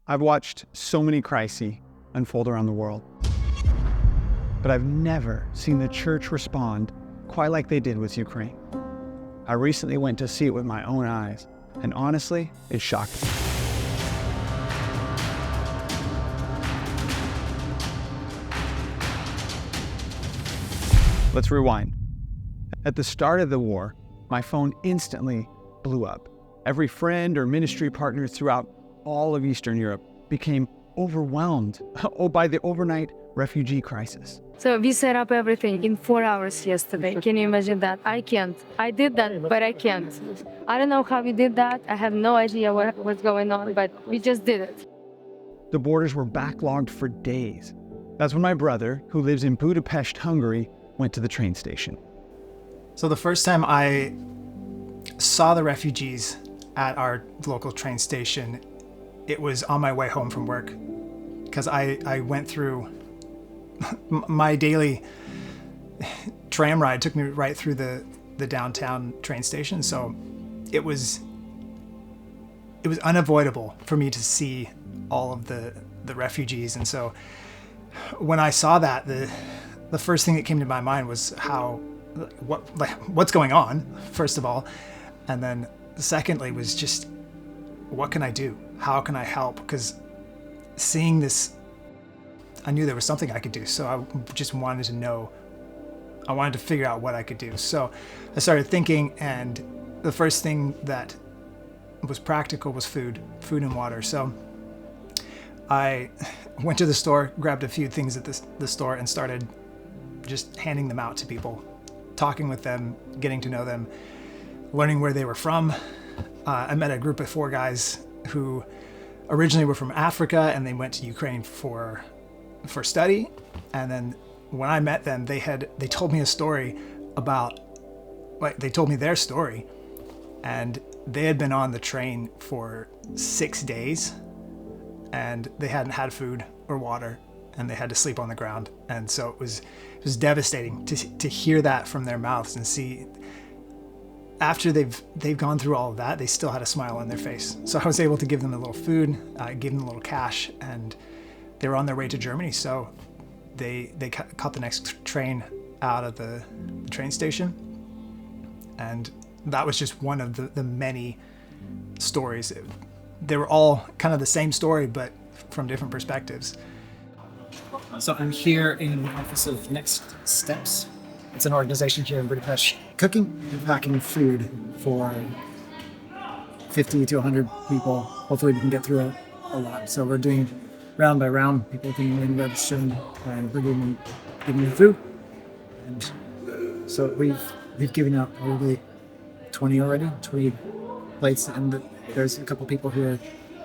I've watched so many crises unfold around the world, but I've never seen the church respond quite like they did with Ukraine. I recently went to see it with my own eyes, and honestly, it shocked me. Let's rewind. At the start of the war, my phone instantly blew up. Every friend or ministry partner throughout all of Eastern Europe became overwhelmed by the overnight refugee crisis. So we set up everything in 4 hours yesterday. Can you imagine that? I can't. I did that, but I can't. I don't know how we did that. I have no idea what was going on, but we just did it. The borders were backlogged for days. That's when my brother, who lives in Budapest, Hungary, went to the train station. So the first time I saw the refugees at our local train station, it was on my way home from work, because I went through my daily tram ride took me right through the downtown train station. So it was unavoidable for me to see all of the refugees. And so when I saw that, the first thing that came to my mind was what's going on, first of all, and then secondly was just, what can I do? How can I help? Because seeing this, I knew there was something I could do. So I just wanted to know, I wanted to figure out what I could do. So I started thinking, and the first thing that was practical was food and water. So I went to the store, grabbed a few things at the store, and started just handing them out to people, talking with them, getting to know them, learning where they were from. I met a group of 4 guys who originally were from Africa, and they went to Ukraine for study. And then when I met them, they told me a story about, they told me their story, and they had been on the train for 6 days, and they hadn't had food or water, and they had to sleep on the ground. And so it was devastating to hear that from their mouths and see, after they've gone through all of that, they still had a smile on their face. So I was able to give them a little food, give them a little cash, and they were on their way to Germany. So they caught the next train out of the train station. And that was just one of the many stories. They were all kind of the same story, but from different perspectives. So I'm here in the office of Next Steps. It's an organization here in Budapest, cooking and packing food for 50 to 100 people. Hopefully we can get through a lot. So we're doing round by round, people coming in, registering, and we're giving them food. And so we've given out probably 20 plates, and there's a couple people who are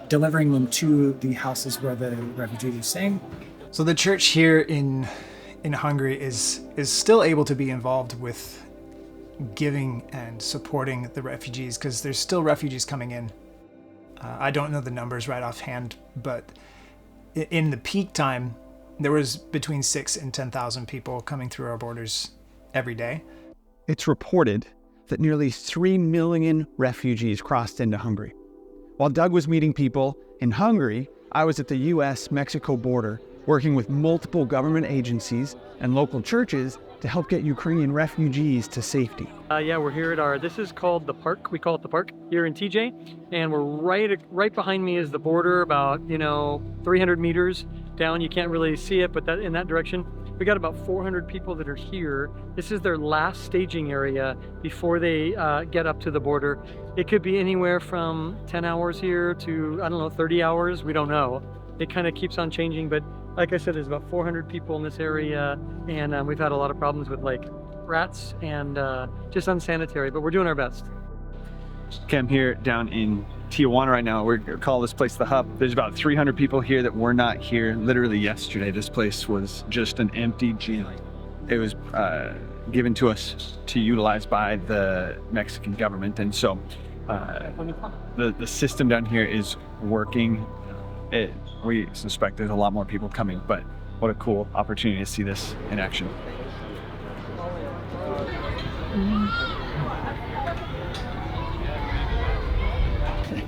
delivering them to the houses where the refugees are staying. So the church here in Hungary is still able to be involved with giving and supporting the refugees, because there's still refugees coming in. I don't know the numbers right offhand, but in the peak time, there was between 6,000 and 10,000 people coming through our borders every day. It's reported that nearly 3 million refugees crossed into Hungary. While Doug was meeting people in Hungary, I was at the US-Mexico border, working with multiple government agencies and local churches to help get Ukrainian refugees to safety. Yeah, we're here at this is called the park. We call it the park here in TJ. And we're right behind me is the border, about, 300 meters down. You can't really see it, but in that direction. We got about 400 people that are here. This is their last staging area before they get up to the border. It could be anywhere from 10 hours here to, 30 hours. We don't know. It kind of keeps on changing, but like I said, there's about 400 people in this area, and we've had a lot of problems with rats and just unsanitary, but we're doing our best. Okay, I'm here down in Tijuana right now. We're calling this place the Hub. There's about 300 people here that were not here literally yesterday. This place was just an empty gym. It was given to us to utilize by the Mexican government, and so the system down here is working. We suspect there's a lot more people coming, but what a cool opportunity to see this in action.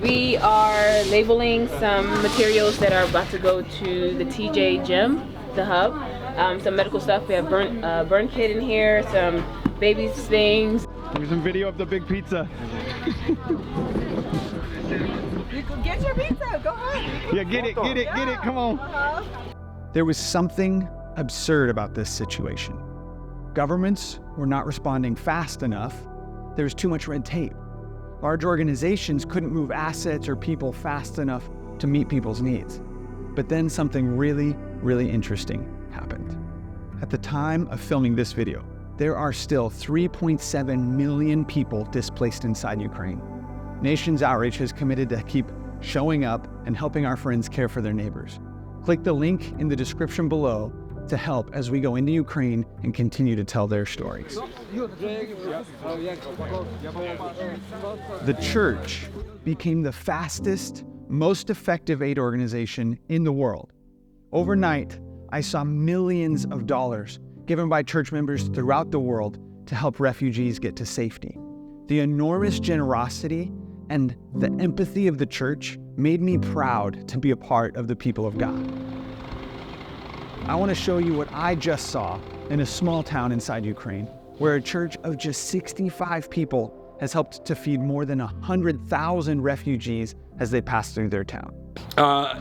We are labeling some materials that are about to go to the TJ Gym, the hub. Some medical stuff. We have burn kit in here, some baby's things. Here's some video of the big pizza. You can get your pizza, go ahead. Yeah, get it, come on. There was something absurd about this situation. Governments were not responding fast enough. There was too much red tape. Large organizations couldn't move assets or people fast enough to meet people's needs. But then something really, really interesting happened. At the time of filming this video, there are still 3.7 million people displaced inside Ukraine. Nations Outreach has committed to keep showing up and helping our friends care for their neighbors. Click the link in the description below to help as we go into Ukraine and continue to tell their stories. The church became the fastest, most effective aid organization in the world. Overnight, I saw millions of dollars given by church members throughout the world to help refugees get to safety. The enormous generosity and the empathy of the church made me proud to be a part of the people of God. I want to show you what I just saw in a small town inside Ukraine, where a church of just 65 people has helped to feed more than 100,000 refugees as they pass through their town.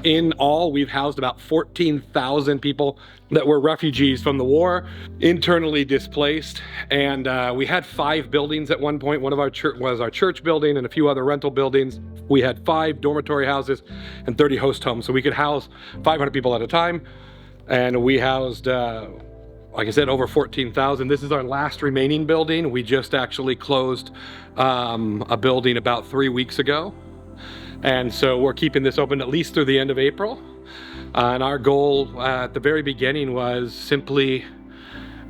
In all, we've housed about 14,000 people that were refugees from the war, internally displaced, and we had 5 buildings at one point. One of our church was our church building and a few other rental buildings. We had 5 dormitory houses and 30 host homes, so we could house 500 people at a time, and we housed like I said, over 14,000. This is our last remaining building. We just actually closed a building about 3 weeks ago. And so we're keeping this open at least through the end of April. And our goal at the very beginning was simply,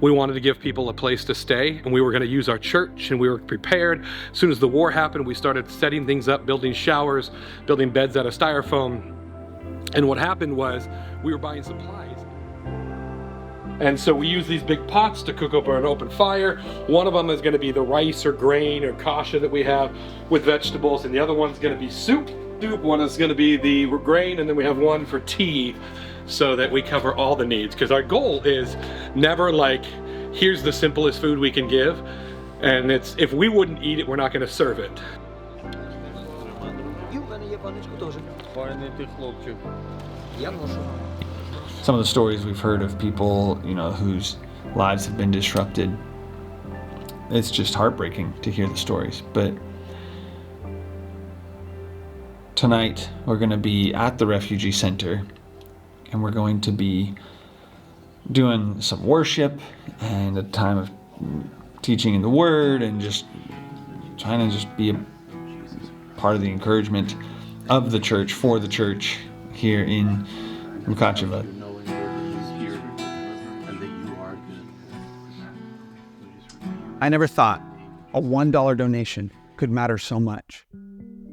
we wanted to give people a place to stay, and we were going to use our church, and we were prepared. As soon as the war happened, we started setting things up, building showers, building beds out of styrofoam. And what happened was we were buying supplies. And so we use these big pots to cook over an open fire. One of them is going to be the rice or grain or kasha that we have with vegetables, and the other one's going to be soup. One is going to be the grain, and then we have one for tea, so that we cover all the needs. Because our goal is never like, here's the simplest food we can give, and it's, if we wouldn't eat it, we're not going to serve it. Some of the stories we've heard of people, whose lives have been disrupted, it's just heartbreaking to hear the stories. But tonight we're going to be at the refugee center, and we're going to be doing some worship and a time of teaching in the Word, and just trying to just be a part of the encouragement of the church for the church here in Mukachevo. I never thought a $1 donation could matter so much.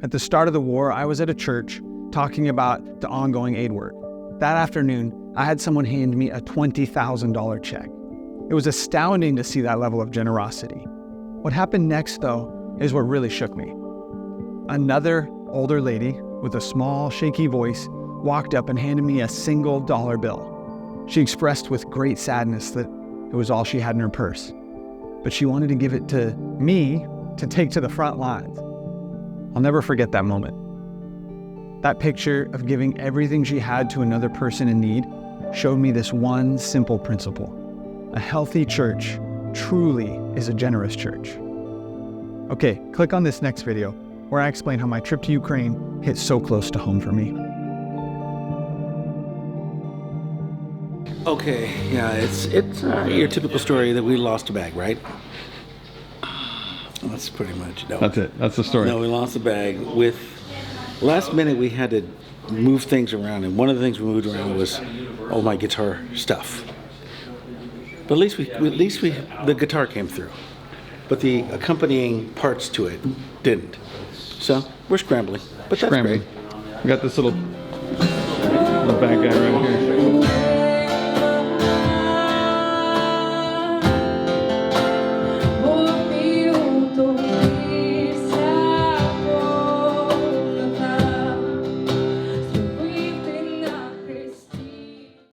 At the start of the war, I was at a church talking about the ongoing aid work. That afternoon, I had someone hand me a $20,000 check. It was astounding to see that level of generosity. What happened next, though, is what really shook me. Another older lady with a small, shaky voice walked up and handed me a single dollar bill. She expressed with great sadness that it was all she had in her purse, but she wanted to give it to me to take to the front lines. I'll never forget that moment. That picture of giving everything she had to another person in need showed me this one simple principle. A healthy church truly is a generous church. Okay, click on this next video where I explain how my trip to Ukraine hit so close to home for me. Okay, yeah, it's your typical story that we lost a bag, right? That's pretty much no. That's it. That's the story. No, we lost the bag. With last minute, we had to move things around, and one of the things we moved around was all my guitar stuff. But at least the guitar came through, but the accompanying parts to it didn't. So we're scrambling, but that's great. We got this little